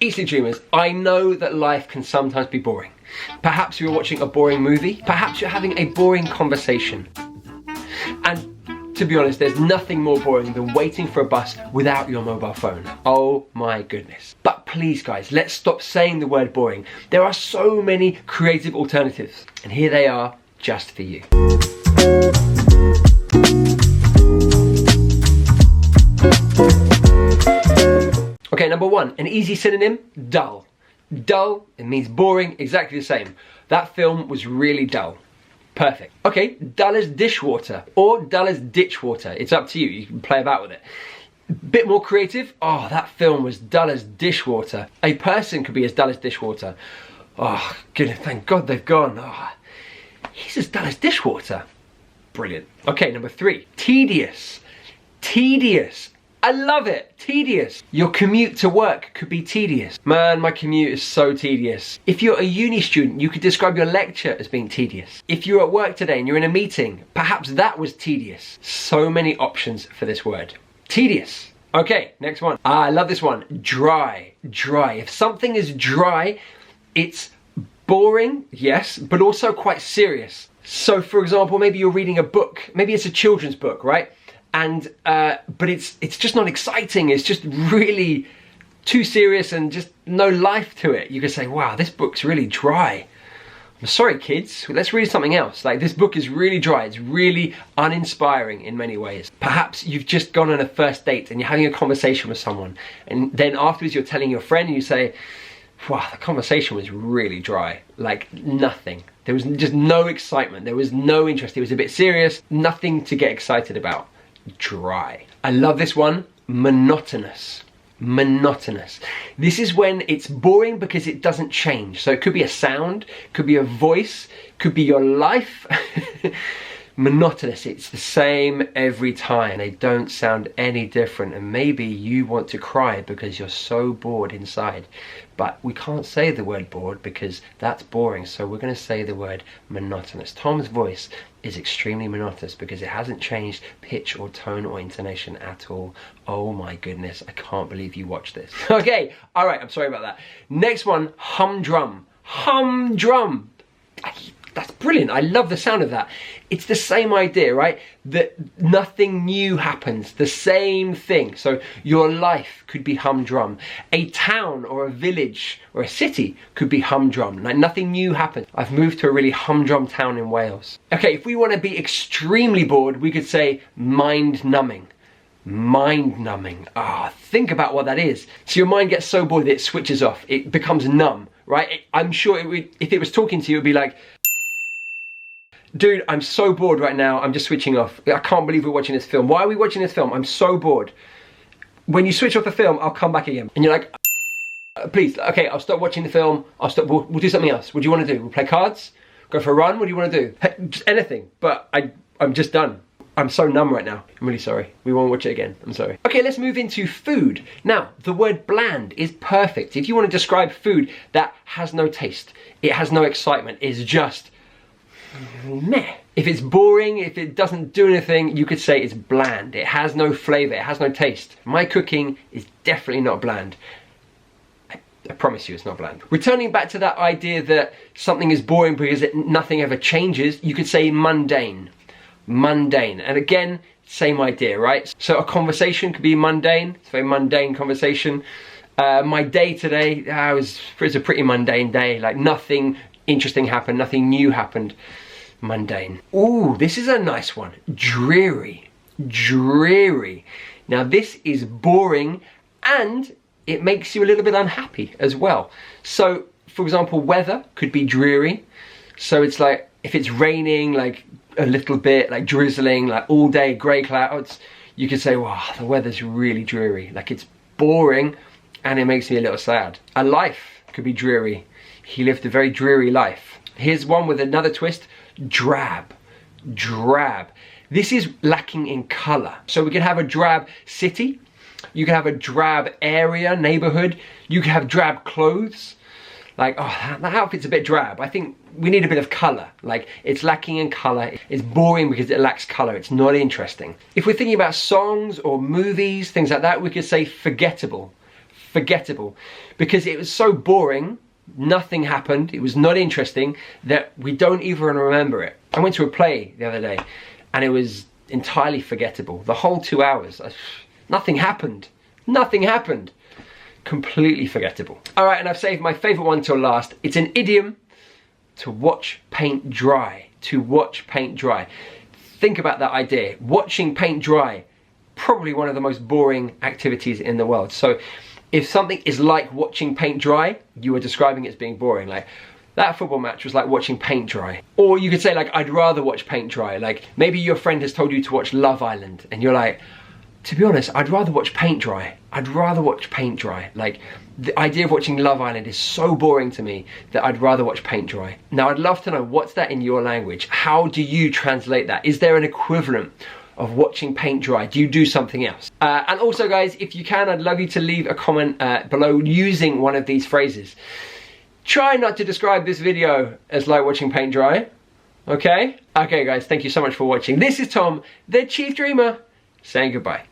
Easily Dreamers, I know that life can sometimes be boring. Perhaps you're watching a boring movie, perhaps you're having a boring conversation. And to be honest, there's nothing more boring than waiting for a bus without your mobile phone. Oh my goodness. But please guys, let's stop saying the word boring. There are so many creative alternatives, and here they are just for you. Okay, number one, an easy synonym, dull. Dull, it means boring, exactly the same. That film was really dull. Perfect. Okay, dull as dishwater or dull as ditch water. It's up to you, you can play about with it. Bit more creative, oh, that film was dull as dishwater. A person could be as dull as dishwater. Oh, goodness, thank God they've gone. Oh, he's as dull as dishwater. Brilliant. Okay, number three, tedious. Tedious. I love it, tedious. Your commute to work could be tedious. Man, my commute is so tedious. If you're a uni student, you could describe your lecture as being tedious. If you're at work today and you're in a meeting, perhaps that was tedious. So many options for this word. Tedious. Okay, next one. I love this one, dry. Dry. If something is dry, it's boring, yes, but also quite serious. So for example, maybe you're reading a book, maybe it's a children's book, right? And but it's just not exciting. It's just really too serious and just no life to it. You could say, wow, this book's really dry. I'm sorry kids, let's read something else. Like, this book is really dry. It's really uninspiring in many ways. Perhaps you've just gone on a first date and you're having a conversation with someone, and then afterwards you're telling your friend and you say, wow, the conversation was really dry. Like, nothing. There was just no excitement. There was no interest. It was a bit serious. Nothing to get excited about. Dry. I love this one, monotonous. Monotonous. This is when it's boring because it doesn't change. So it could be a sound, could be a voice, could be your life. Monotonous, it's the same every time. They don't sound any different, and maybe you want to cry because you're so bored inside. But we can't say the word bored because that's boring, so we're going to say the word monotonous. Tom's voice is extremely monotonous because it hasn't changed pitch or tone or intonation at all. Oh my goodness, I can't believe you watched this. Okay, alright, I'm sorry about that. Next one, humdrum. Humdrum. That's brilliant. I love the sound of that. It's the same idea, right? That nothing new happens, the same thing. So your life could be humdrum. A town or a village or a city could be humdrum. Like, nothing new happens. I've moved to a really humdrum town in Wales. Okay, if we want to be extremely bored, we could say mind-numbing. Mind-numbing. Ah, think about what that is. So your mind gets so bored that it switches off. It becomes numb, right? I'm sure it would, if it was talking to you, it would be like, dude, I'm so bored right now, I'm just switching off. I can't believe we're watching this film. Why are we watching this film? I'm so bored. When you switch off the film, I'll come back again. And you're like, please, okay, I'll stop watching the film. I'll stop, we'll do something else. What do you want to do? We'll play cards? Go for a run? What do you want to do? Hey, just anything, but I'm just done. I'm so numb right now. I'm really sorry. We won't watch it again. I'm sorry. Okay, let's move into food. Now, the word bland is perfect. If you want to describe food that has no taste, it has no excitement, it's just meh. If it's boring, if it doesn't do anything, you could say it's bland. It has no flavor, it has no taste. My cooking is definitely not bland. I promise you it's not bland. Returning back to that idea that something is boring because nothing ever changes, you could say mundane. Mundane. And again, same idea, right? So a conversation could be mundane. It's a very mundane conversation. My day today, it's a pretty mundane day. Like, nothing interesting happened, nothing new happened. Mundane. Ooh, this is a nice one. Dreary. Dreary. Now this is boring and it makes you a little bit unhappy as well. So, for example, weather could be dreary. So it's like, if it's raining, like a little bit, like drizzling, like all day grey clouds, you could say, wow, the weather's really dreary. Like, it's boring and it makes me a little sad. A life could be dreary. He lived a very dreary life. Here's one with another twist. Drab. Drab. This is lacking in colour. So we could have a drab city. You could have a drab area, neighbourhood. You could have drab clothes. Like, oh, that outfit's a bit drab. I think we need a bit of colour. Like, it's lacking in colour. It's boring because it lacks colour. It's not interesting. If we're thinking about songs or movies, things like that, we could say forgettable. forgettable, because it was so boring, nothing happened, it was not interesting, that we don't even remember it. I went to a play the other day and it was entirely forgettable. The whole 2 hours, nothing happened. Nothing happened. Completely forgettable. All right, and I've saved my favorite one till last. It's an idiom: to watch paint dry. To watch paint dry. Think about that idea. Watching paint dry, probably one of the most boring activities in the world. So if something is like watching paint dry, you are describing it as being boring. Like, that football match was like watching paint dry. Or you could say, like, I'd rather watch paint dry. Like, maybe your friend has told you to watch Love Island and you're like, to be honest, I'd rather watch paint dry. I'd rather watch paint dry. Like, the idea of watching Love Island is so boring to me that I'd rather watch paint dry. Now, I'd love to know, what's that in your language? How do you translate that? Is there an equivalent of watching paint dry? Do you do something else? And also, guys, if you can, I'd love you to leave a comment below using one of these phrases. Try not to describe this video as like watching paint dry, okay? Okay, guys, thank you so much for watching. This is Tom, the Chief Dreamer, saying goodbye.